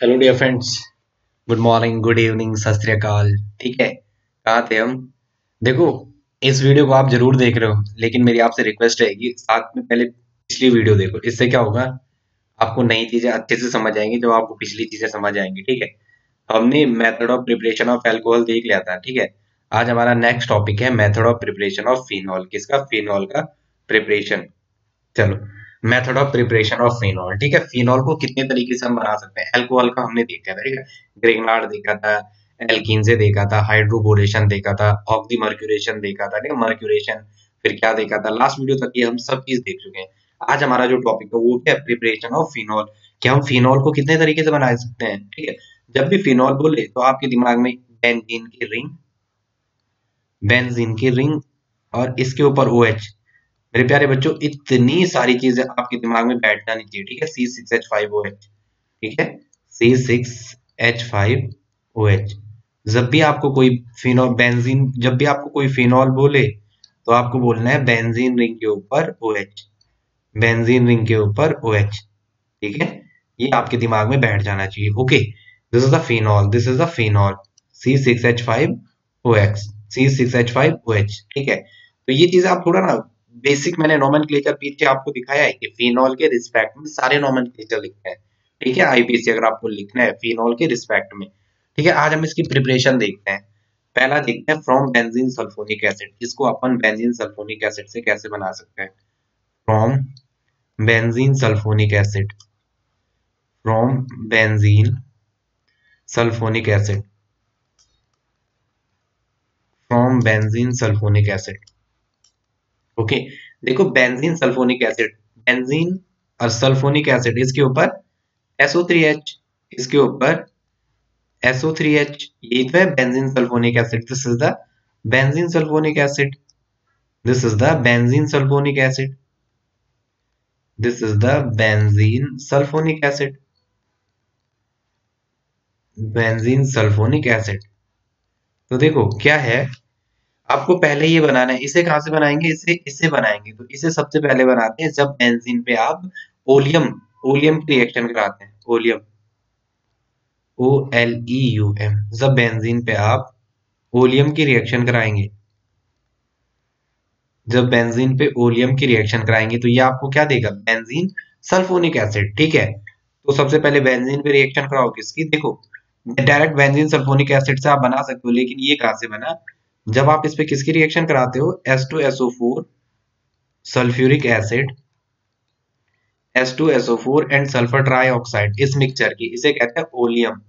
Hello dear friends. Good morning, good evening, Sat Sri अकाल। ठीक है, कहाँ थे हम? देखो, इस वीडियो को आप जरूर देख रहे हो, लेकिन मेरी आपसे रिक्वेस्ट रहेगी साथ में पहले पिछली वीडियो देखो। इससे क्या होगा, आपको नई चीजें अच्छे से समझ आएंगी जब आपको पिछली चीजें समझ आएंगी। ठीक है, हमने method of preparation of alcohol देख लिया था। ठीक है, आज हमारा नेक्स्ट टॉपिक है method of preparation of phenol. किसका? फिनॉल का प्रिपरेशन। चलो, method of preparation of phenol. ठीक है, फिनॉल को कितने तरीके से हम बना सकते हैं। अल्कोहल का हमने देखा था, ठीक है, ग्रिग्नार्ड देखा था, एल्कीन से देखा था, हाइड्रोबोरेशन देखा था, ऑक्सीमर्क्यूरेशन देखा था, ठीक है, मर्क्यूरेशन, फिर क्या देखा था, लास्ट वीडियो तक ये हम सब चीज देख चुके हैं। आज हमारा जो टॉपिक है वो क्या है? Preparation of phenol. कि हम फिनॉल को कितने तरीके से बना सकते हैं। ठीक है, जब भी फिनॉल बोले तो आपके दिमाग में बेंजीन की रिंग और इसके ऊपर OH। मेरे प्यारे बच्चों, इतनी सारी चीजें आपके दिमाग में बैठ जानी चाहिए। ठीक है, C6H5OH। ठीक है, C6H5OH। जब भी आपको कोई फिनॉल बेंजीन जब भी आपको कोई फिनॉल बोले तो आपको बोलना है बेंजीन रिंग के ऊपर OH। बेंजीन रिंग के ऊपर OH। ठीक है, ये आपके दिमाग में बैठ जाना चाहिए। Okay, this is the phenol, this is the phenol, C6H5OX, C6H5OH। ठीक है, तो ये चीज आप थोड़ा ना बेसिक, मैंने नोमेनक्लेचर पीछे आपको दिखाया है कि फिनॉल के रिस्पेक्ट में सारे नोमेनक्लेचर लिखते हैं। ठीक है, आईपीसी अगर आपको लिखना है फिनॉल के रिस्पेक्ट में। ठीक है, आज हम इसकी प्रिपरेशन देखते हैं। पहला देखते हैं फ्रॉम बेंजीन सल्फोनिक एसिड। इसको अपन बेंजीन सल्फोनिक एसिड से कैसे बना सकते हैं। From benzene sulphonic acid, from benzene sulphonic acid, from benzene sulphonic acid. Okay, देखो बेंजीन सल्फोनिक एसिड, बेंजीन और सल्फोनिक एसिड, इसके ऊपर SO3H, इसके ऊपर SO3H, यही तो है benzene sulphonic acid. This is the benzene sulphonic acid, this is the benzene sulphonic acid, this is the benzene sulphonic acid, benzene sulphonic acid. तो देखो क्या है, आपको पहले ये बनाना है। इसे कहां से बनाएंगे? इसे इससे बनाएंगे। तो इसे सबसे पहले बनाते हैं जब बेंजीन पे आप ओलियम ओलियम की रिएक्शन कराते हैं। ओलियम, OLEUM, जब बेंजीन पे आप ओलियम की रिएक्शन कराएंगे, जब बेंजीन पे ओलियम की रिएक्शन कराएंगे तो ये आपको क्या देगा? Benzene sulphonic acid. ठीक है, तो सबसे पहले बेंजीन पे रिएक्शन कराओ किसकी? देखो, डायरेक्ट बेंजीन सल्फोनिक एसिड से आप बना सकते हो, लेकिन ये कहां से बना? जब आप इस पे किसकी रिएक्शन कराते हो? H2SO4 sulphuric acid, H2SO4 and sulphur trioxide, इस मिक्सचर की, इसे कहते हैं ओलियम,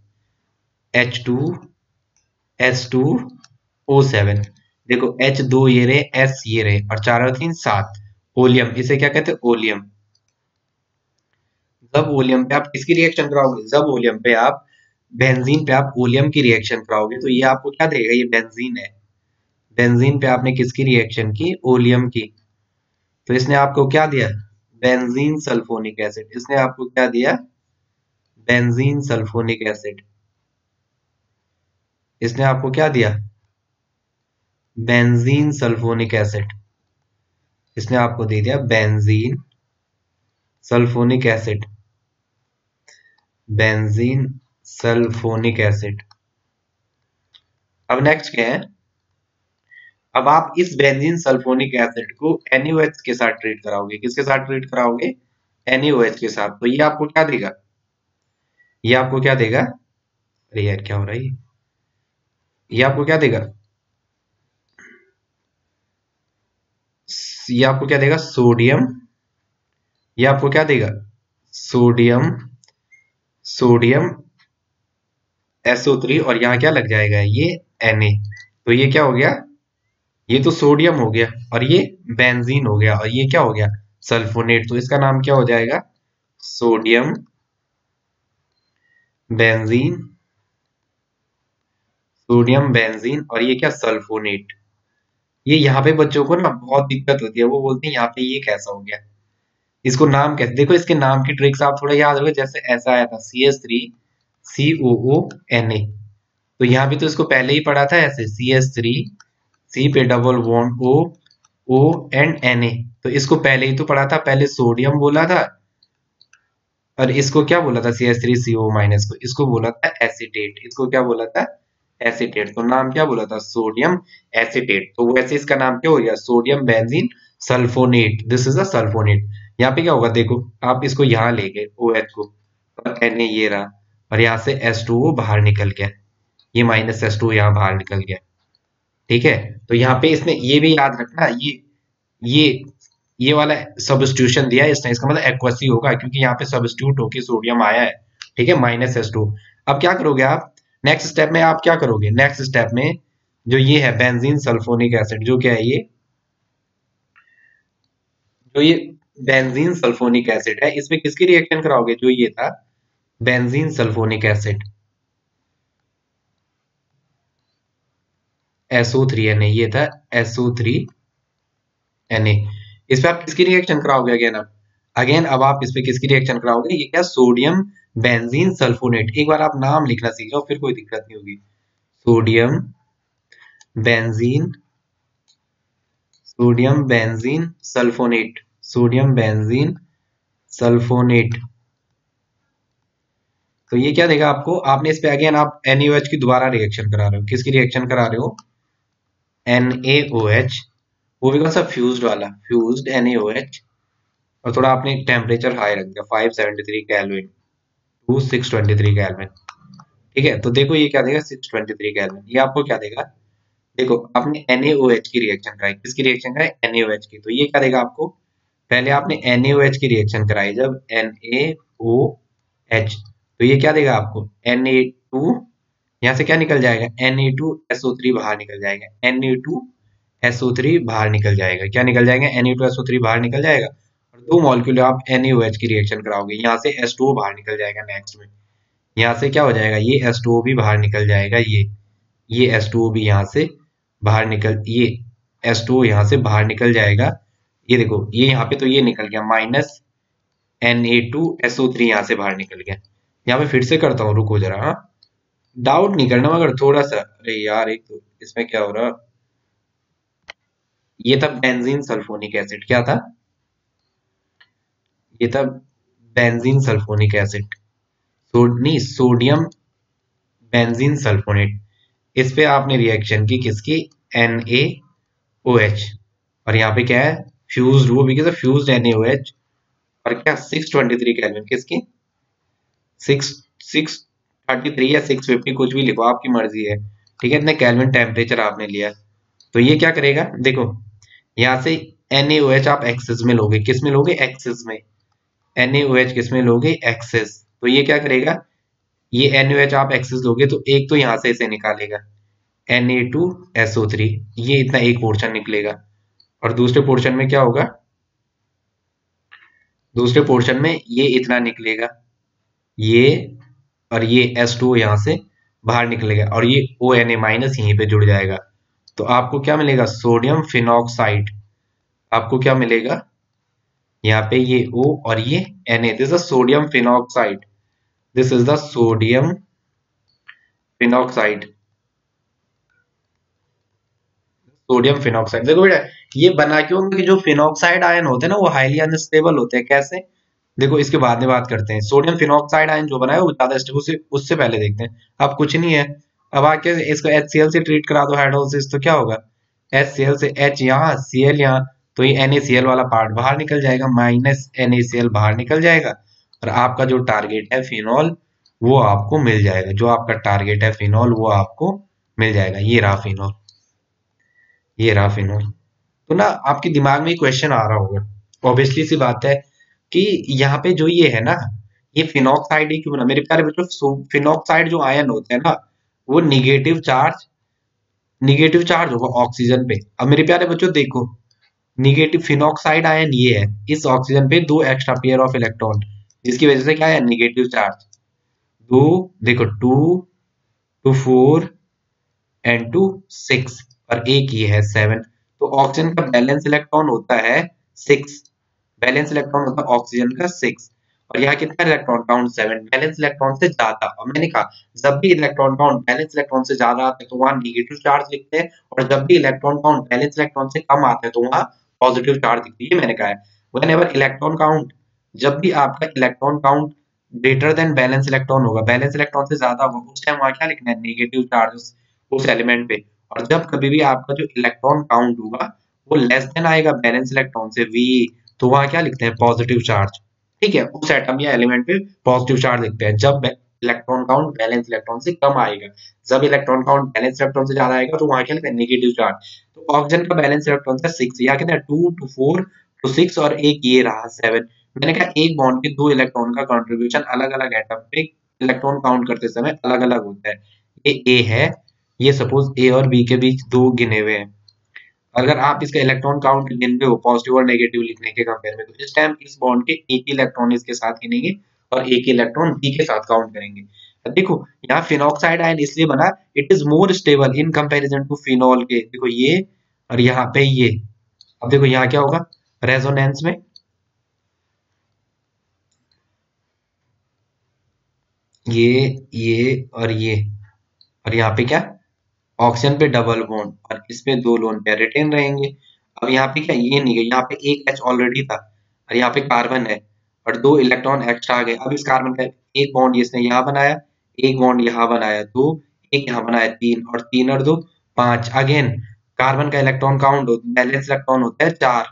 H2S2O7। देखो H दो ये रहे, S ये रहे, और 4 और 3 7, ओलियम, इसे क्या कहते हैं? ओलियम। जब ओलियम पे आप किसकी रिएक्शन कराओगे? जब ओलियम पे आप बेंजीन पे आप ओलियम की रिएक्शन कराओगे तो ये आपको क्या देगा? ये बेंजीन है। बेंजीन पे आपने किसकी रिएक्शन की? ओलियम की। तो इसने आपको क्या दिया? Benzene sulphonic acid. इसने आपको क्या दिया? Benzene sulphonic acid. इसने आपको क्या दिया? Benzene sulphonic acid. इसने आपको दे दिया benzene sulphonic acid, benzene sulphonic acid. अब नेक्स्ट क्या है? अब आप इस बेंजीन सल्फोनिक एसिड को NaOH के साथ ट्रीट कराओगे। किसके साथ ट्रीट कराओगे? NaOH के साथ। तो ये आपको क्या देगा? ये आपको क्या देगा? अरे यार, क्या हो रहा है ये आपको क्या देगा? ये आपको क्या देगा? सोडियम। ये आपको क्या देगा? सोडियम, सोडियम SO3, और यहाँ क्या लग जाएगा? ये Na। तो ये क्या हो गया? ये तो सोडियम हो गया, और ये बेंजीन हो गया, और ये क्या हो गया? सल्फोनेट। तो इसका नाम क्या हो जाएगा? सोडियम बेंजीन, सोडियम बेंजीन, और ये क्या? सल्फोनेट। ये यहाँ पे बच्चों को ना बहुत दिक्कत होती है, वो बोलते हैं यहाँ पे ये कैसा हो गया, इसको नाम कैसे? देखो, इसके नाम की ट्रिक्स आप थोड़ा याद रखो। जैसे ऐसा आया था CH3COONA, तो यहाँ भी तो इसको पहले ही पढ़ा था ऐसे, CH3, C पे double bond O and Na। तो इसको पहले ही तो पढ़ा था, पहले सोडियम बोला था, और इसको क्या बोला था CH3CO माइनस को, इसको बोला था एसीटेट, इसको क्या बोला था एसीटेट, तो नाम क्या बोला था सोडियम एसीटेट। तो वैसे इसका नाम क्या हो गया sodium benzene sulphonate, this is a sulphonate. यहाँ पे क्या होगा देखो, आप इसको यहाँ ले गए OH को और Na ये रहा और यहाँ से H2O बाहर निकल गया, ये माइनस H2O यहाँ बाहर निकल गया, ठीक है। तो यहाँ पे इसने ये भी याद रखना, ये ये वाला सब्स्टिट्यूशन दिया है इसने, इसका मतलब एक्वसी होगा क्योंकि यहाँ पे सब्स्टिट्यूट होके सोडियम आया है, ठीक है, माइनस H2। अब क्या करोगे आप नेक्स्ट स्टेप में, आप क्या करोगे नेक्स्ट स्टेप में, जो ये है बेंजीन सल्फोनिक एसिड, जो क्या है ये, जो ये बेंजीन सल्फोनिक एसिड है, इसमें किसकी रिएक्शन कराओगे, जो ये था बेंजीन सल्फोनिक एसिड SO3Na, ये था SO3Na, इस पे आप किसकी रिएक्शन कराओगे अगेन अब आप इस पे किसकी रिएक्शन कराओगे, ये क्या सोडियम बेंजीन सल्फोनेट, एक बार आप नाम लिखना सीख जाओ फिर कोई दिक्कत नहीं होगी, sodium benzene, sodium benzene sulfonate, sodium benzene sulfonate. तो ये क्या देगा आपको, आपने इस पे अगेन आप NaOH की दोबारा रिएक्शन करा रहे हो, किसकी रिएक्शन करा रहे हो NaOH, वो भी कौन सा फ्यूज्ड वाला, फ्यूज्ड NaOH, और थोड़ा आपने टेम्परेचर हाई रख दिया 573 केल्विन टू 623 केल्विन, ठीक है। तो देखो ये क्या देगा 623 केल्विन, ये आपको क्या देगा, देखो आपने NaOH की रिएक्शन कराई, किसकी रिएक्शन कराई NaOH की, तो ये क्या देगा आपको, पहले आपने NaOH की रिएक्शन कराई जब NaOH, तो ये क्या देगा आपको Na2, यहाँ से क्या निकल जाएगा Na2SO3 बाहर निकल जाएगा, Na2SO3 बाहर निकल जाएगा, क्या निकल जाएगा Na2SO3 बाहर निकल जाएगा, और दो मॉलिक्यूल आप NaOH की रिएक्शन कराओगे, यहाँ से H2O बाहर निकल जाएगा नेक्स्ट में, यहाँ से क्या हो जाएगा ये H2O भी बाहर निकल जाएगा, ये H2O भी यहाँ से बाहर निकल, ये H2O यहाँ से बाहर निकल जाएगा, ये देखो ये यहाँ पे तो ये निकल गया माइनस Na2SO3 यहाँ से बाहर निकल गया। यहाँ पे फिर से करता हूँ, रुको जरा, हाँ डाउट नहीं करना मगर थोड़ा सा, अरे यार एक तो इसमें क्या हो रहा, ये था बेंजीन सल्फोनिक एसिड, क्या था ये था बेंजीन सल्फोनिक एसिड, नहीं सोडियम बेंजीन सल्फोनेट, इस पे आपने रिएक्शन की किसकी NaOH, और यहाँ पे क्या है फ्यूज्ड, वो भी कैसे फ्यूज्ड NaOH, और क्या 623 केल्विन, किसकी 633 या 650 कुछ भी लिखो आपकी मर्जी है, ठीक है, इतने केल्विन टेम्परेचर आपने लिया। तो ये क्या करेगा देखो, यहाँ से NaOH आप एक्सेस में लोगे, किस में लोगे एक्सेस में, NaOH किस में लोगे एक्सेस, तो ये क्या करेगा, ये NaOH आप एक्सेस लोगे तो एक तो यहाँ से इसे निकालेगा Na2SO3, ये इतना एक पोर्शन निकलेगा, और दूसरे पोर्शन में क्या होगा, दूसरे पोर्शन में ये इतना निकलेगा, ये और ये H2O यहाँ से बाहर निकलेगा, और ये ONA माइनस यहीं पे जुड़ जाएगा, तो आपको क्या मिलेगा सोडियम फिनॉक्साइड, आपको क्या मिलेगा यहाँ पे ये O और ये Na, this is sodium phenoxide, this is the sodium phenoxide, sodium phenoxide. देखो बेटा ये बना क्यों, क्योंकि जो फिनॉक्साइड आयन होते हैं ना वो हाईली अनस्टेबल होते हैं, कैसे देखो इसके बाद में बात करते हैं, सोडियम फिनॉक्साइड आयन जो बना है वो ज्यादा स्टेबल, उससे पहले देखते हैं। अब कुछ नहीं है, अब आके इसको HCl से ट्रीट करा दो हाइड्रोलिसिस, तो क्या होगा HCl से H यहाँ Cl यहाँ, तो ये NaCl वाला पार्ट बाहर निकल जाएगा, माइनस NaCl बाहर निकल जाएगा, और आपका जो टारगेट है फिनॉल वो आपको मिल जाएगा, जो आपका टारगेट है फिनॉल वो आपको मिल जाएगा, ये रहा फिनॉल, ये रहा फिनॉल। तो ना आपके दिमाग में क्वेश्चन आ रहा होगा, ऑब्वियसली सी बात है कि यहाँ पे जो ये है ना, ये फिनॉक्साइड ही क्यों बना मेरे प्यारे बच्चों, फिनॉक्साइड जो आयन होते हैं ना वो निगेटिव चार्ज होगा ऑक्सीजन पे। अब मेरे प्यारे बच्चों देखो, निगेटिव फिनॉक्साइड आयन ये है, इस ऑक्सीजन पे दो एक्स्ट्रा पेयर ऑफ इलेक्ट्रॉन, जिसकी वजह से क्या है निगेटिव चार्ज, दो देखो 2 to 4 and 2 6, और एक ये है 7, तो ऑक्सीजन का बैलेंस इलेक्ट्रॉन होता है 6, बैलेंस इलेक्ट्रॉन होता है ऑक्सीजन का 6, और यहाँ कितना इलेक्ट्रॉन काउंट 7, बैलेंस इलेक्ट्रॉन से ज्यादा। और मैंने कहा जब भी इलेक्ट्रॉन काउंट बैलेंस इलेक्ट्रॉन से ज्यादा आते हैं तो वहां निगेटिव चार्ज लिखते हैं, और जब भी इलेक्ट्रॉन काउंट बैलेंस इलेक्ट्रॉन से कम आते हैं तो वहां पॉजिटिव चार्ज दिखती है, मैंने कहा है। व्हेनेवर इलेक्ट्रॉन काउंट, जब भी आपका electron count greater than balance electron होगा, बैलेंस इलेक्ट्रॉन से ज्यादा होगा, उस टाइम वहां क्या लिखना है, नेगेटिव चार्ज उस एलिमेंट पे। और जब कभी भी आपका जो इलेक्ट्रॉन काउंट होगा वो लेस देन आएगा बैलेंस इलेक्ट्रॉन से वी, तो वहां क्या लिखते हैं, पॉजिटिव चार्ज। ठीक है, उस एटम या एलिमेंट पे पॉजिटिव चार्ज लिखते हैं जब इलेक्ट्रॉन काउंट बैलेंस इलेक्ट्रॉन से कम आएगा। जब इलेक्ट्रॉन काउंट बैलेंस इलेक्ट्रॉन से ज्यादा आएगा तो वहां क्या लिखते हैं, नेगेटिव चार्ज। तो ऑक्सीजन का बैलेंस इलेक्ट्रॉन था 6, यहाँ कितना 2 to 4 to 6 और एक ये रहा 7। मैंने कहा एक बॉन्ड के 2 इलेक्ट्रॉन का कंट्रीब्यूशन अलग अलग एटम पे इलेक्ट्रॉन काउंट करते समय अलग अलग होता है। ये ए है, ये सपोज ए और बी के बीच 2 गिने हुए हैं। अगर आप इसका इलेक्ट्रॉन काउंट गिनते हो पॉजिटिव और नेगेटिव लिखने के कंपेयर में, तो इस टाइम इस बॉन्ड के एक ही इलेक्ट्रॉन इसके साथ गिनेंगे और एक ही इलेक्ट्रॉन बी के साथ काउंट करेंगे। अब देखो यहाँ फिनॉक्साइड आयन इसलिए बना, it is more stable in comparison to phenol के। देखो ये और यहाँ पे ये, अब देखो यहाँ क्या होगा रेजोनेंस में, ये और यहाँ पे क्या, ऑक्सीजन पे डबल बॉन्ड और इसमें 2 लोन पेयर रिटेन रहेंगे। अब यहाँ पे क्या, ये नहीं है, यहाँ पे एक H ऑलरेडी था और यहाँ पे कार्बन है और 2 इलेक्ट्रॉन एक्स्ट्रा आ गए। अब इस कार्बन का एक बॉन्ड इसने यहाँ बनाया, एक बॉन्ड यहाँ बनाया 2, एक यहाँ बनाया 3 और 3 और 2 5। अगेन कार्बन का इलेक्ट्रॉन काउंट बैलेंस इलेक्ट्रॉन होता है 4,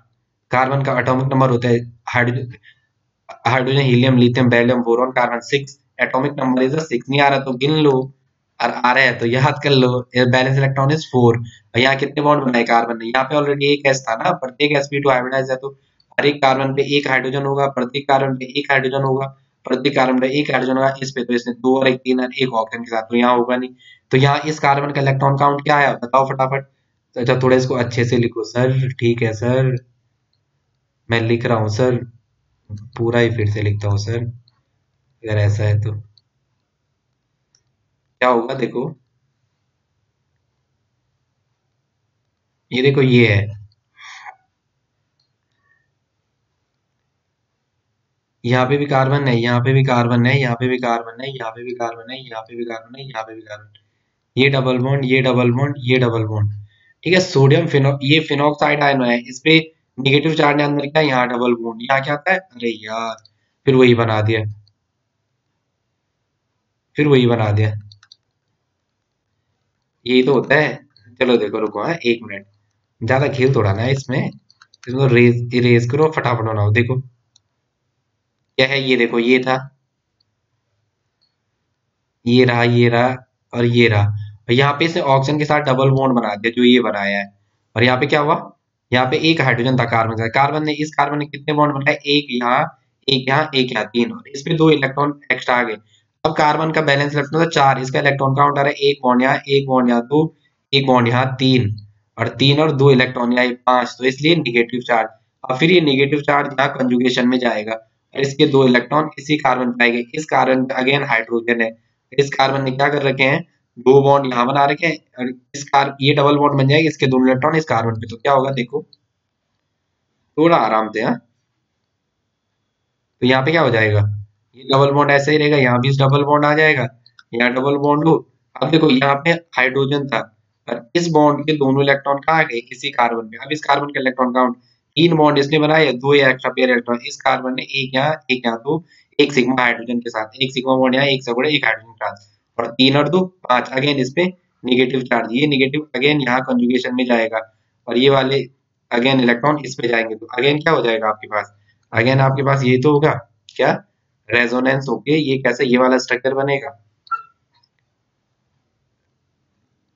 कार्बन का एटॉमिक नंबर होता है hydrogen, helium lithium beryllium boron carbon 6, atomic number is 6। नहीं आ रहा तो गिन लो और आ रहा है तो याद कर लो, बैलेंस इलेक्ट्रॉन इज 4। और यहाँ कितने बॉन्ड बनाए कार्बन ने, यहाँ पे ऑलरेडी एक एस था ना, प्रत्येक sp2 हाइब्रिडाइज है तो हर एक कार्बन पे एक हाइड्रोजन होगा, प्रत्येक कार्बन पे एक हाइड्रोजन होगा, प्रत्येक कार्बन पे एक हाइड्रोजन होगा। इस पे तो इसने 2 और एक 3 और एक ऑक्सीजन के साथ, तो यहाँ होगा नहीं। तो यहाँ इस कार्बन का इलेक्ट्रॉन काउंट क्या आया बताओ फटाफट। तो अच्छा थोड़ा इसको अच्छे से लिखो सर, ठीक है सर मैं लिख रहा हूँ सर, पूरा ही फिर से लिखता हूँ सर, अगर ऐसा है तो क्या होगा देखो, ये देखो ये है, यहाँ पे भी कार्बन है, यहाँ पे भी कार्बन है, यहाँ पे भी कार्बन है, यहाँ पे भी कार्बन है, यहाँ पे भी कार्बन है, यहाँ पे भी कार्बन, ये डबल बॉन्ड, ये डबल बॉन्ड, ये डबल बॉन्ड। ठीक है, सोडियम फिनो, ये फिनॉक्साइड आयन है, इस पे निगेटिव चार्ज है अंदर, क्या यहाँ डबल बॉन्ड, यहाँ क्या आता है, अरे यार फिर वही बना दिया, फिर वही बना दिया, यही तो होता है। चलो देखो रुको, हाँ 1 मिनट, ज्यादा खेल थोड़ा ना है इसमें, इसको रेज इरेज करो फटाफट बनाओ। देखो क्या है, ये देखो ये था, ये रहा और ये रहा, और यहाँ पे इसने ऑक्सीजन के साथ डबल बॉन्ड बना दिया जो ये बनाया है। और यहाँ पे क्या हुआ, यहाँ पे एक हाइड्रोजन था कार्बन का, कार्बन ने कितने बॉन्ड बनाए, एक यहाँ एक यहाँ एक यहाँ 3, और इस पे 2 इलेक्ट्रॉन एक्स्ट्रा आ गए। अब कार्बन का बैलेंस इलेक्ट्रॉन था 4, इसका इलेक्ट्रॉन काउंट आ रहा है एक बॉन्ड यहाँ, एक बॉन्ड यहाँ 2, एक बॉन्ड यहाँ 3 और 3 और 2 इलेक्ट्रॉन यहाँ 5, तो इसलिए निगेटिव चार्ज। और फिर ये निगेटिव चार्ज यहाँ कंजुगेशन में जाएगा और इसके 2 इलेक्ट्रॉन इसी कार्बन पे आएंगे। इस कार्बन पे अगेन हाइड्रोजन है, इस कार्बन ने क्या कर रखे हैं, 2 बॉन्ड यहाँ बना रखे हैं और इस ये डबल बॉन्ड बन जाएगा, इसके 2 इलेक्ट्रॉन इस कार्बन पे, तो क्या होगा देखो थोड़ा आराम से, हाँ तो यहाँ पे क्या हो जाएगा, ये डबल बॉन्ड ऐसे ही रहेगा, यहाँ भी डबल बॉन्ड आ जाएगा, यहाँ डबल बॉन्ड हो। अब देखो यहाँ पे हाइड्रोजन था और इस बॉन्ड के दोनों इलेक्ट्रॉन कहाँ गए, इसी कार्बन पे। अब इस कार्बन का इलेक्ट्रॉन काउंट, 3 बॉन्ड इसने बनाया, 2 या एक्स्ट्रा पेयर इलेक्ट्रॉन इस कार्बन ने, एक यहाँ 2, एक सिग्मा हाइड्रोजन के साथ, एक सिग्मा बॉन्ड यहाँ, एक सगुड़े एक हाइड्रोजन के साथ, और 3 और 2 5। अगेन इस पे निगेटिव चार्ज, ये निगेटिव अगेन यहाँ कंजुगेशन में जाएगा और ये वाले अगेन इलेक्ट्रॉन इस पे जाएंगे, तो अगेन क्या हो जाएगा आपके पास, अगेन आपके पास ये तो होगा क्या, रेजोनेंस होके ये कैसे ये वाला स्ट्रक्चर बनेगा,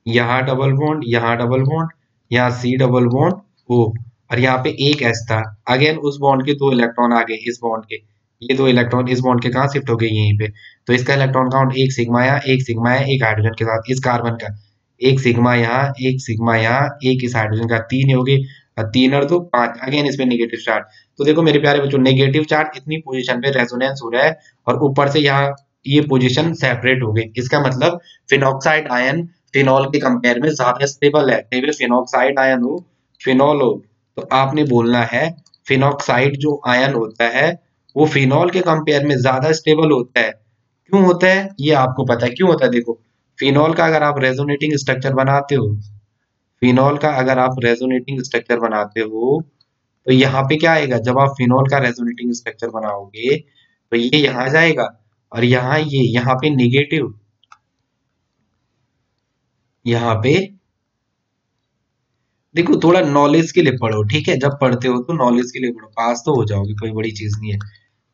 यहाँ डबल बॉन्ड, यहाँ डबल बॉन्ड, यहाँ सी डबल बॉन्ड ओ, और यहाँ पे एक एस था, अगेन उस बॉन्ड के 2 इलेक्ट्रॉन आ गए इस बॉन्ड के, ये 2 इलेक्ट्रॉन इस बॉन्ड के कहाँ शिफ्ट हो गए यहीं पे, तो इसका इलेक्ट्रॉन काउंट एक सिग्मा यहाँ, एक सिग्मा यहाँ, एक हाइड्रोजन के साथ, इस कार्बन का एक सिग्मा यहाँ, एक सिग्मा यहाँ, एक इस हाइड्रोजन का, 3 हो गए और 3 और 2 5। अगेन इसमें नेगेटिव चार्ज। तो देखो मेरे प्यारे बच्चों, नेगेटिव चार्ज इतनी पोजीशन पे रेजोनेंस हो रहा है और ऊपर से यहाँ ये पोजीशन सेपरेट हो गई, इसका मतलब फिनॉक्साइड आयन फिनॉल के कंपेयर में ज्यादा स्टेबल है। फिनॉक्साइड आयन हो, फिनॉल हो, तो आपने बोलना है फिनॉक्साइड जो आयन होता है वो फिनॉल के कंपेयर में ज्यादा स्टेबल होता है। क्यों होता है ये आपको पता है क्यों होता है, देखो फिनॉल का अगर आप रेजोनेटिंग स्ट्रक्चर बनाते हो, फिनॉल का अगर आप रेजोनेटिंग स्ट्रक्चर बनाते हो तो यहाँ पे क्या आएगा, जब आप फिनॉल का रेजोनेटिंग स्ट्रक्चर बनाओगे तो ये यहाँ जाएगा और यहाँ ये यहाँ पे निगेटिव, यहाँ पे देखो थोड़ा नॉलेज के लिए पढ़ो, ठीक है, जब पढ़ते हो तो नॉलेज के लिए पढ़ो, पास तो हो जाओगे, कोई बड़ी चीज नहीं है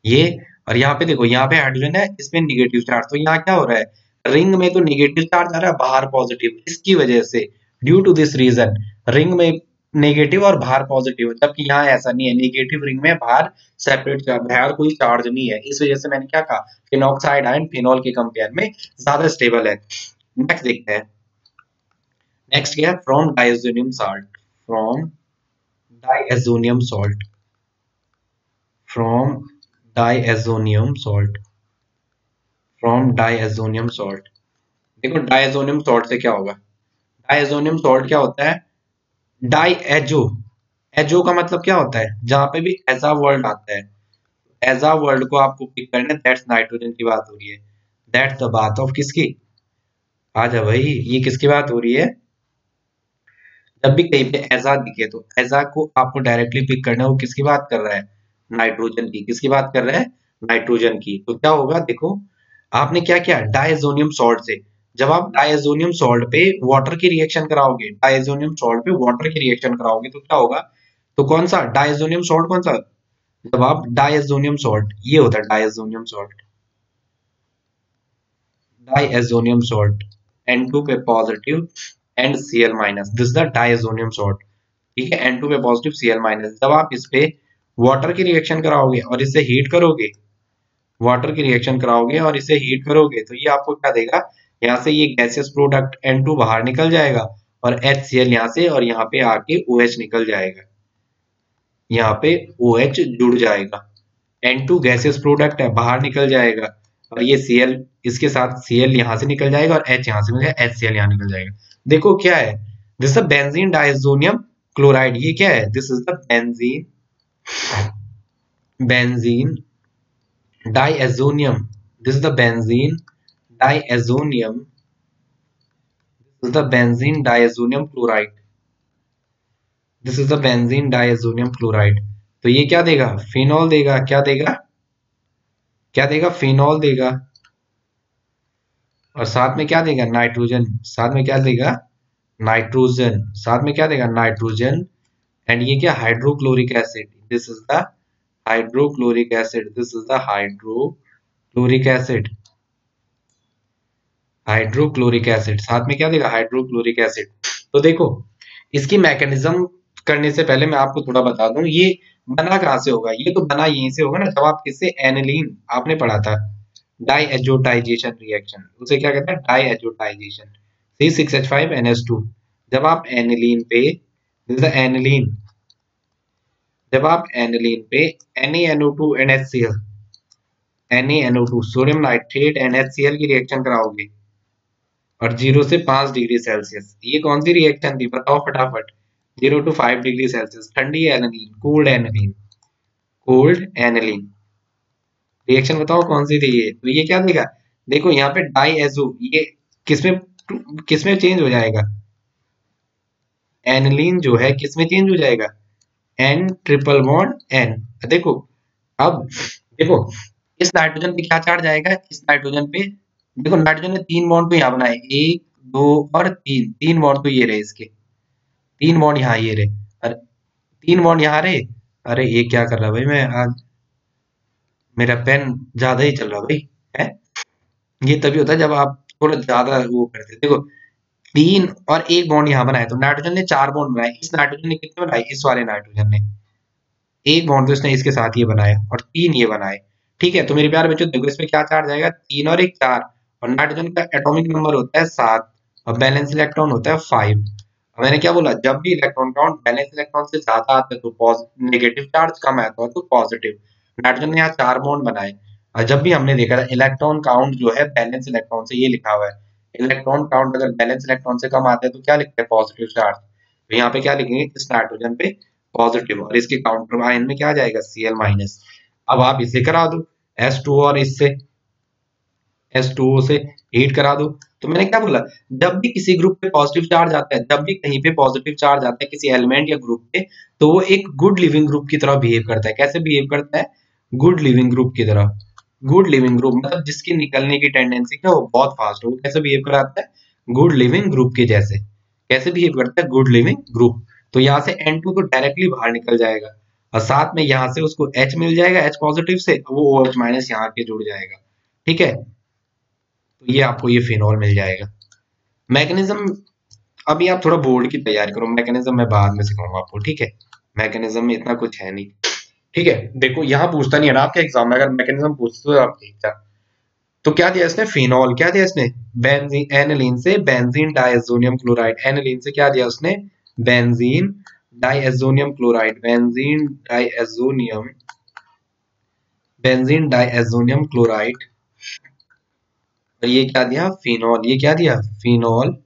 ये। और यहाँ पे देखो, यहाँ पे हाइड्रोजन है, इसमें निगेटिव चार्ज, तो यहाँ क्या हो रहा है, रिंग में तो निगेटिव चार्ज आ रहा है, बाहर पॉजिटिव, इसकी वजह से, due to this reason ring में नेगेटिव और बाहर पॉजिटिव, जबकि यहाँ ऐसा नहीं है, नेगेटिव रिंग में बाहर सेपरेट चार्ज, बाहर कोई चार्ज नहीं है, इस वजह से मैंने क्या कहा, फिनॉक्साइड आयन फिनॉल के कंपेयर में ज्यादा स्टेबल है। नेक्स्ट देखते हैं, नेक्स्ट क्या है, from diazonium salt, from diazonium salt, from diazonium salt, from diazonium salt. देखो डायजोनियम सॉल्ट से क्या होगा, डायजोनियम सॉल्ट क्या होता है, डाई एजो, एजो का मतलब क्या होता है, जहां पे भी एजा वर्ड आता है, एजा वर्ड को आपको पिक करना है, दैट्स नाइट्रोजन की बात हो रही है, दैट्स द बात ऑफ किसकी, आजा भाई, ये किसकी बात हो रही है, जब भी कहीं पे ऐसा दिखे तो ऐसा को आपको डायरेक्टली पिक करना है, वो किसकी बात कर रहा है, नाइट्रोजन की, किसकी बात कर रहा है, नाइट्रोजन की। तो क्या होगा, देखो आपने क्या किया, डायजोनियम सॉल्ट से, जब आप डायजोनियम सॉल्ट पे वाटर की रिएक्शन कराओगे, डायजोनियम सॉल्ट पे वाटर की रिएक्शन कराओगे तो क्या होगा, तो कौन सा डायजोनियम सॉल्ट, कौन सा, जब आप डायजोनियम सॉल्ट, ये होता है diazonium salt, diazonium salt, N2 पे positive and Cl minus, this the diazonium salt, ठीक है, N2 पे पॉजिटिव Cl माइनस, जब आप इस पे वाटर की रिएक्शन कराओगे और इसे हीट करोगे, वाटर की रिएक्शन कराओगे और इसे हीट करोगे, तो ये आपको क्या देगा, यहाँ से ये गैसियस प्रोडक्ट N2 बाहर निकल जाएगा और HCl यहाँ से, और यहाँ पे आके OH निकल जाएगा, यहाँ पे OH जुड़ जाएगा, N2 गैसियस प्रोडक्ट है, बाहर निकल जाएगा, और ये Cl, इसके साथ Cl यहाँ से निकल जाएगा और H यहाँ से मिल जाएगा, HCl यहाँ निकल जाएगा। देखो क्या है, this is benzene diazonium chloride, ये क्या है, this is the benzene, benzene diazonium, this is the benzene diazonium, this is the benzene diazonium chloride, this is the benzene diazonium chloride। तो ये क्या देगा, फिनॉल देगा, क्या देगा, क्या देगा, फिनॉल देगा, और साथ में क्या देगा, नाइट्रोजन, साथ में क्या देगा, नाइट्रोजन, साथ में क्या देगा, नाइट्रोजन, एंड ये क्या, hydrochloric acid, this is the hydrochloric acid, this is the hydrochloric acid, hydrochloric acid, साथ में क्या देगा, हाइड्रोक्लोरिक एसिड। तो देखो इसकी मैकेनिज्म करने से पहले मैं आपको थोड़ा बता दूं, ये बना कहां से होगा, ये तो बना यहीं से होगा ना, जब आप किससे, एनिलीन आपने पढ़ा था, डाईएजोटाइजेशन रिएक्शन, उसे क्या कहते हैं, डाईएजोटाइजेशन, C6H5NH2, जब आप एनिलीन पे, एनिलीन, जब आप एनिलीन पे NaNO2 and HCl, NaNO2 sodium nitrate NHCl की रिएक्शन कराओगे और 0 से 5 डिग्री सेल्सियस, ये कौन सी रिएक्शन थी बताओ फटाफट, 0 to 5 डिग्री सेल्सियस, ठंडी aniline, cold aniline, cold aniline reaction बताओ कौन सी थी ये, तो ये क्या देगा, देखो यहाँ पे डाईएजो, ये किसमें किसमें चेंज हो जाएगा, एनिलीन जो है किसमें चेंज हो जाएगा, N ट्रिपल बॉन्ड N। देखो अब देखो इस नाइट्रोजन पे क्या चार्ज आएगा, इस नाइट्रोजन पे, देखो नाइट्रोजन ने 3 बॉन्ड तो यहाँ बनाए, 1 2 और 3, 3 बॉन्ड तो ये रहे इसके, 3 बॉन्ड यहाँ ये रहे, अरे 3 बॉन्ड यहाँ रहे, अरे ये क्या कर रहा भाई, मैं आज मेरा पेन ज्यादा ही चल रहा भाई है, ये तभी होता है जब आप थोड़ा ज्यादा वो करते हैं। देखो 3 और 1 बॉन्ड यहाँ बनाए, तो नाइट्रोजन ने 4 बॉन्ड बनाए, इस नाइट्रोजन ने कितने बनाए, इस वाले नाइट्रोजन ने 1 बॉन्ड तो इसने इसके साथ ये बनाया और 3 ये बनाए, ठीक है। तो मेरे प्यारे बच्चों देखो इसमें क्या चार्ज आएगा, 3 और 1 4, और नाइट्रोजन का एटॉमिक नंबर होता है 7 और बैलेंस इलेक्ट्रॉन होता है 5। मैंने क्या बोला, जब भी इलेक्ट्रॉन काउंट बैलेंस इलेक्ट्रॉन से ज्यादा आता है तो नेगेटिव चार्ज कम आता है तो पॉजिटिव, नाइट्रोजन ने यहाँ 4 बॉन्ड बनाए, और जब भी हमने देखा इलेक्ट्रॉन काउंट जो है बैलेंस इलेक्ट्रॉन से, ये लिखा हुआ है इलेक्ट्रॉन काउंट अगर बैलेंस इलेक्ट्रॉन से कम आते हैं तो क्या लिखते हैं, पॉजिटिव चार्ज, तो यहाँ पे क्या लिखेंगे, इस नाइट्रोजन पे पॉजिटिव, और इसके काउंटर आयन में क्या आ जाएगा, Cl माइनस। अब आप इसे करा दो S2 और इससे H2O से हीट करा दो, तो मैंने क्या बोला, जब भी किसी ग्रुप पे पॉजिटिव चार्ज आता है, जब भी कहीं पे पॉजिटिव चार्ज आता है किसी एलिमेंट या ग्रुप पे, तो वो एक गुड लिविंग ग्रुप की तरह बिहेव करता है, कैसे बिहेव करता है, गुड लिविंग ग्रुप की तरह, गुड लिविंग ग्रुप मतलब जिसकी निकलने की टेंडेंसी क्या वो बहुत फास्ट हो, कैसे बिहेव कराता है, गुड लिविंग ग्रुप के जैसे। कैसे बिहेव करता है, गुड लिविंग ग्रुप। तो यहाँ से N2 तो डायरेक्टली बाहर निकल जाएगा और साथ में यहाँ से उसको H मिल जाएगा, H पॉजिटिव से, वो OH माइनस यहाँ के जुड़ जाएगा। ठीक है, तो ये आपको ये फिनॉल मिल जाएगा। मैकेनिज्म अभी आप थोड़ा बोर्ड की तैयारी करो, मैकेनिज्म मैं बाद में सिखाऊंगा आपको। ठीक है, मैकेनिज्म में इतना कुछ है नहीं। ठीक है, देखो यहाँ पूछता नहीं है ना आपके एग्जाम में, अगर मैकेनिज्म पूछते तो आप देखता। तो क्या दिया इसने, फिनॉल। क्या दिया इसने, बेंजीन, एनिलीन से बेंजीन डाइएज़ोनियम क्लोराइड। एनिलीन से क्या दिया उसने, बेंजीन डाइएज़ोनियम क्लोराइड, बेंजीन डाइएज़ोनियम क्लोराइड। और ये क्या दिया, फिनॉल। ये क्या दिया, फिनॉल।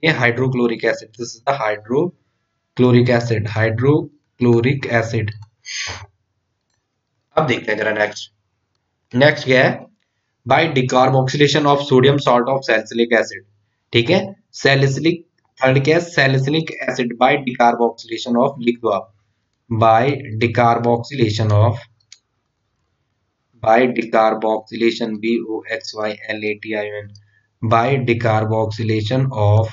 ये hydrochloric acid, this is the hydrochloric acid, hydrochloric acid. अब देखते हैं जरा नेक्स्ट। नेक्स्ट क्या है, by decarboxylation of sodium salt of salicylic acid. ठीक है, सैलिसिलिक, थर्ड क्या है, salicylic acid by decarboxylation of, लिख दो आप, by decarboxylation of, by decarboxylation, BOXYLATION, by decarboxylation of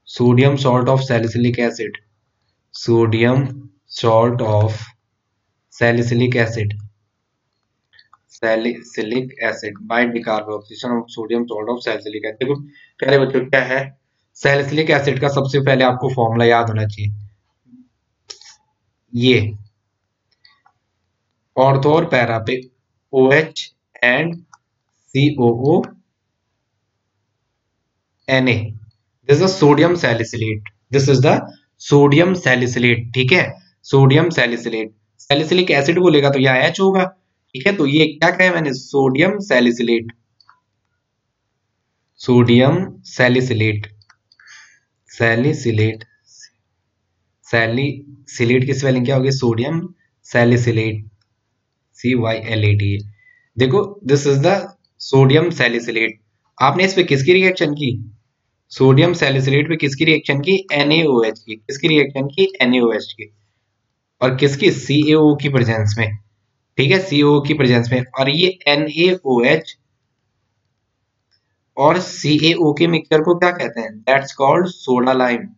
sodium salt of salicylic acid, sodium salt of salicylic acid, salicylic acid by decarboxylation of sodium salt of salicylic acid. देखो प्यारे बच्चों क्या है, salicylic acid का सबसे पहले आपको formula याद होना चाहिए, ये ऑर्थो और पैरा पे OH and COO Na, this is sodium salicylate, this is the sodium salicylate. ठीक है, सोडियम सैलिसिलेट, सैलिसिलिक एसिड बोलेगा तो यहाँ H होगा। ठीक है, तो ये क्या कहा मैंने, sodium salicylate, sodium salicylate, salicylate, salicylate की स्पेलिंग क्या होगी, सोडियम सैलिसिलेट, CYLAT। देखो this is the sodium salicylate. आपने इस पे किसकी रिएक्शन की, सोडियम सैलिसिलेट पे किसकी रिएक्शन की, NaOH की। किसकी रिएक्शन की, NaOH की। और किसकी, CaO की प्रेजेंस में। ठीक है, CaO की प्रेजेंस में। और ये NaOH और CaO के मिक्सचर को क्या कहते हैं, दैट्स कॉल्ड सोडा लाइम।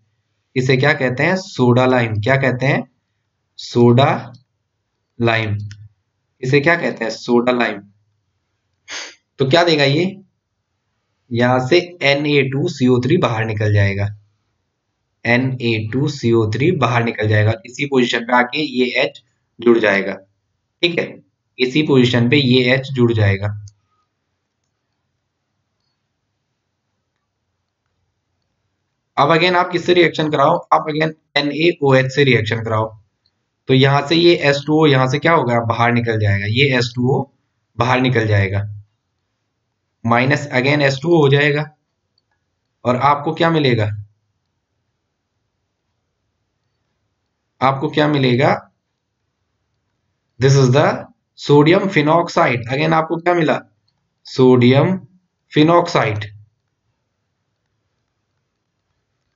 इसे क्या कहते हैं, सोडा लाइम। क्या कहते हैं, सोडा लाइम। इसे क्या कहते हैं, सोडा लाइम। तो क्या देगा ये, यहां से Na2CO3 बाहर निकल जाएगा, Na2CO3 बाहर निकल जाएगा। इसी पोजीशन पे आके ये H जुड़ जाएगा। ठीक है, इसी पोजीशन पे ये H जुड़ जाएगा। अब अगेन आप किससे रिएक्शन कराओ, आप अगेन NaOH से रिएक्शन कराओ। तो यहां से ये H2O यहां से क्या होगा, बाहर निकल जाएगा, ये H2O बाहर निकल जाएगा, माइनस अगेन H2O हो जाएगा। और आपको क्या मिलेगा, आपको क्या मिलेगा, this is the sodium phenoxide. Again आपको क्या मिला, सोडियम फिनॉक्साइड।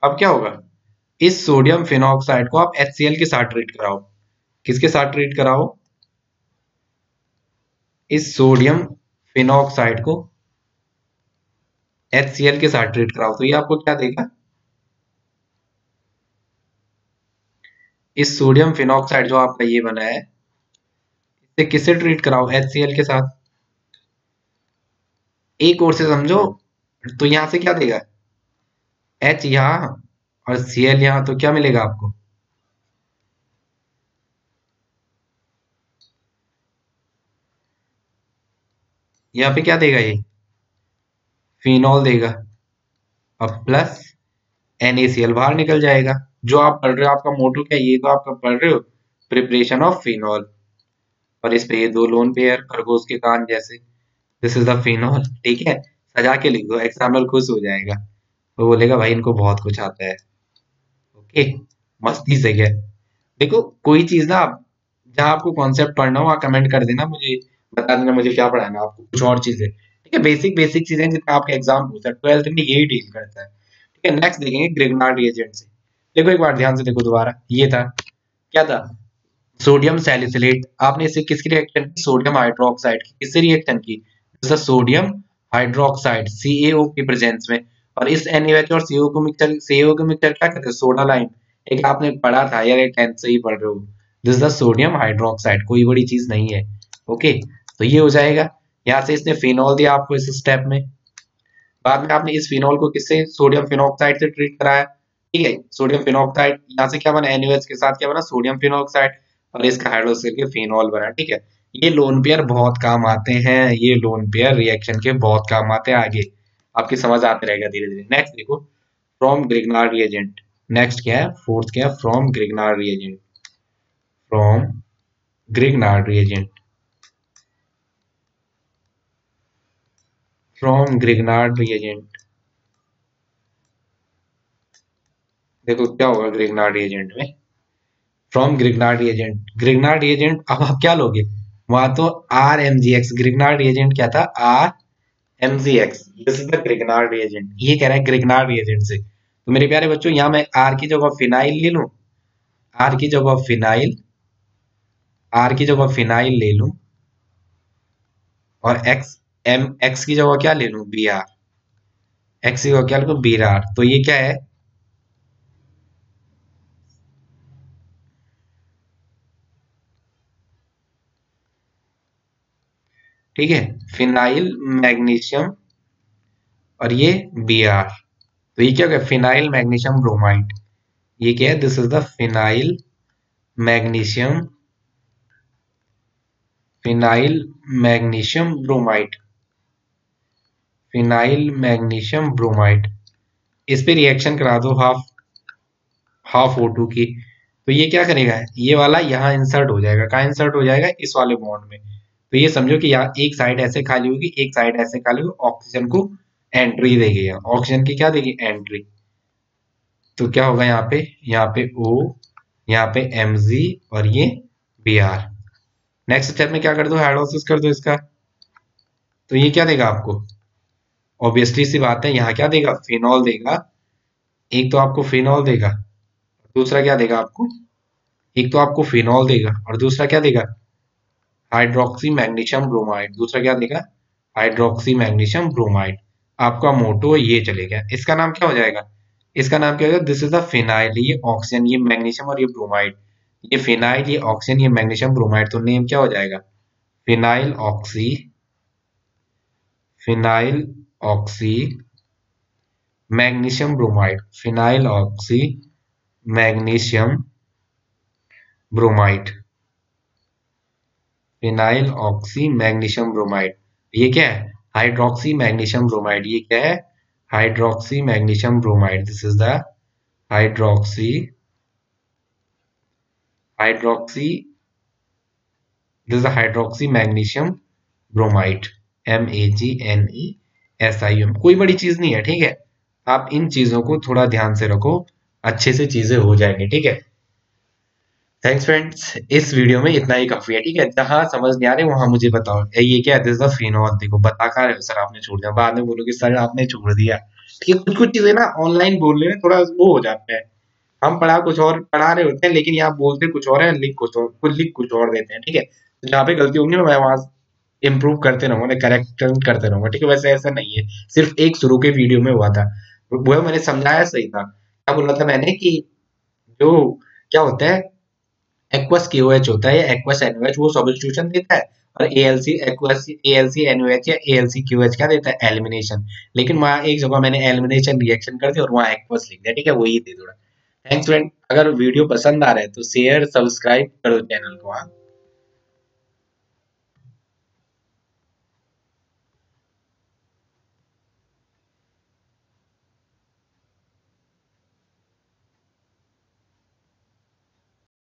अब क्या होगा, इस सोडियम फिनॉक्साइड को आप HCl के साथ ट्रीट कराओ। किसके साथ ट्रीट कराओ, इस सोडियम फिनॉक्साइड को HCl के साथ ट्रीट कराओ। तो ये आपको क्या देगा, इस सोडियम फिनॉक्साइड जो आपका ये बना है, इसे किससे ट्रीट कराओ, HCl के साथ। एक और से समझो, तो यहां से क्या देगा, H यहां और Cl यहां, तो क्या मिलेगा आपको, यहाँ पे क्या देगा, ये फिनॉल देगा और प्लस NaCl बाहर निकल जाएगा। जो आप पढ़ रहे हो, आपका मोटो क्या है, ये तो आपका पढ़ रहे हो प्रिपरेशन ऑफ फिनॉल, और इस पे ये दो लोन पेयर खरगोश के कान जैसे, दिस इज द फिनॉल। ठीक है, सजा के लिख दो, एग्जाम्पल खुश हो जाएगा, वो बोलेगा भाई इनको बहुत कुछ आता है। ओके, मस्ती से क्या, देखो कोई चीज ना आप जहाँ आपको कॉन्सेप्ट पढ़ना हो वहाँ कमेंट कर देना, मुझे बता देना मुझे क्या पढ़ाना है आपको, कुछ और चीजें। ठीक है, बेसिक बेसिक चीजें जितना आपका एग्जाम पूछता है, 12th में यही डील करता है। ठीक है, नेक्स्ट देखेंगे ग्रिग्नार्ड रिएजेंट से। देखो एक बार ध्यान से देखो दोबारा, ये था क्या था, सोडियम सैलिसिलेट, आपने इसे किसकी रिएक्शन की, सोडियम हाइड्रोक्साइड की, किससे रिएक्शन की, सोडियम हाइड्रोक्साइड CaO की प्रेजेंस में। और इस NaOH और CO को मिक्सचर क्या कहते हैं, सोडा लाइम। एक आपने पढ़ा था यार, 10th से ही पढ़ रहे हो। This is the sodium hydroxide, कोई बड़ी चीज नहीं है। ओके, तो ये हो जाएगा। यहाँ से इसने फिनॉल दिया आपको इस स्टेप में। बाद में आपने इस फिनॉल को किससे, सोडियम फिनॉक्साइड से ट्रीट कराया। ठीक है, सोडियम फिनॉक्साइड, यहाँ से क्या बना, NaOH के साथ क्या बना, सोडियम फिनॉक्साइड, और इसका हाइड्रोक्साइड करके फिनॉल बना। ठीक है, ये लोन पेयर बहुत काम आते हैं, ये लोन पेयर रिएक्शन के बहुत काम आते हैं। आगे आपकी समझ आते रहेगा धीरे धीरे। नेक्स्ट देखो, फ्रॉम ग्रिग्नार्ड रिएजेंट। नेक्स्ट क्या है, फोर्थ क्या है, from Grignard reagent. From Grignard reagent, from Grignard reagent. देखो क्या होगा ग्रिग्नार्ड रिएजेंट में, from Grignard reagent. Grignard reagent अब आप क्या लोगे, वहां तो RMgx, ग्रिग्नार्ड रिएजेंट क्या था, RMgx, this is the Grignard reagent. ये कह रहा है ग्रिग्नार्ड रिएजेंट से। तो मेरे प्यारे बच्चों, यहाँ मैं R की जगह फिनाइल ले लूं, R की जगह फिनाइल, R की जगह फिनाइल ले लूं, और X की जगह क्या ले लूं, Br, X की जगह क्या ले लूं, Br। तो ये क्या है, ठीक है, फिनाइल मैग्नीशियम, और ये Br। तो ये क्या होगा, फिनाइल मैग्नीशियम ब्रोमाइड। ये क्या है, this is the phenyl magnesium, phenyl magnesium bromide, phenyl magnesium bromide. इस पे रिएक्शन करा दो हाफ हाफ O2 की। तो ये क्या करेगा, ये वाला यहाँ इंसर्ट हो जाएगा, कहाँ इंसर्ट हो जाएगा, इस वाले बॉन्ड में। तो ये समझो कि यहाँ एक साइड ऐसे खाली होगी, एक साइड ऐसे खाली होगी, ऑक्सीजन को एंट्री देगी, ऑक्सीजन की क्या देगी, एंट्री। तो क्या होगा यहाँ पे O, यहाँ पे Mg, और ये Br। नेक्स्ट स्टेप में क्या कर दो, हाइड्रोलिसिस कर दो इसका। तो ये क्या देगा आपको, ऑब्वियसली सी बात है, यहाँ क्या देगा, फिनॉल देगा। एक तो आपको फिनॉल देगा, दूसरा क्या देगा आपको, एक तो आपको फिनॉल देगा, और दूसरा क्या देगा, हाइड्रोक्सी मैग्नीशियम ब्रोमाइड। दूसरा क्या देगा, हाइड्रोक्सी मैग्नीशियम ब्रोमाइड। आपका मोटो ये चलेगा, इसका नाम क्या हो जाएगा, इसका नाम क्या होगा, दिस इज द फिनाइल। ये ऑक्सीजन, ये मैग्नीशियम और ये ब्रोमाइड, ये फिनाइल, ये ऑक्सीजन, ये मैग्नीशियम ब्रोमाइड। तो नेम क्या हो जाएगा, phenyl oxy, phenyl oxy magnesium bromide, phenyl oxy magnesium bromide, phenyl oxy magnesium bromide. ये क्या है, हाइड्रोक्सी मैग्नीशियम ब्रोमाइड। ये क्या है, hydroxy magnesium bromide. This is the hydroxy, hydroxy, this is the hydroxy magnesium bromide, MAGNESIUM। कोई बड़ी चीज नहीं है, ठीक है। आप इन चीजों को थोड़ा ध्यान से रखो, अच्छे से चीजें हो जाएंगी, ठीक है। थैंक्स फ्रेंड्स, इस वीडियो में इतना ही काफी है, ठीक है। जहां समझ नहीं आ रही वहां मुझे बताओ, ये क्या है, दिस द फिनॉल। देखो बता कर रहे हो सर आपने छोड़ दिया, बाद में बोलोगे सर आपने छोड़ दिया। ठीक है, कुछ कुछ चीजें ना ऑनलाइन बोलने में थोड़ा वो हो जाता है। हम पढ़ा कुछ और पढ़ा रहे होते हैं, लेकिन यहाँ बोलते कुछ और है, लिख कुछ और, कुछ लिख कुछ और देते हैं, ठीक है। तो जहाँ पे गलती होगी मैं वहां इम्प्रूव करते रहूंगा, मैं करेक्ट करते रहूंगा, ठीक है। वैसे ऐसा नहीं है, सिर्फ एक शुरू के वीडियो में हुआ था, वो मैंने समझाया सही था। क्या बोला था मैंने कि जो क्या होता है, एक्वस KOH होता है या एक्वस NOH, वो सब्स्टिट्यूशन देता है। और ALC एक्वस ALC NOH या ALC QH क्या देता है, एलिमिनेशन। लेकिन वहां एक जगह मैंने एलिमिनेशन रिएक्शन कर दिया और वहां एक्वस लिख दिया, ठीक है, वही दे थोड़ा। थैंक्स फ्रेंड, अगर वीडियो पसंद आ रहा है तो शेयर सब्सक्राइब करो चैनल को।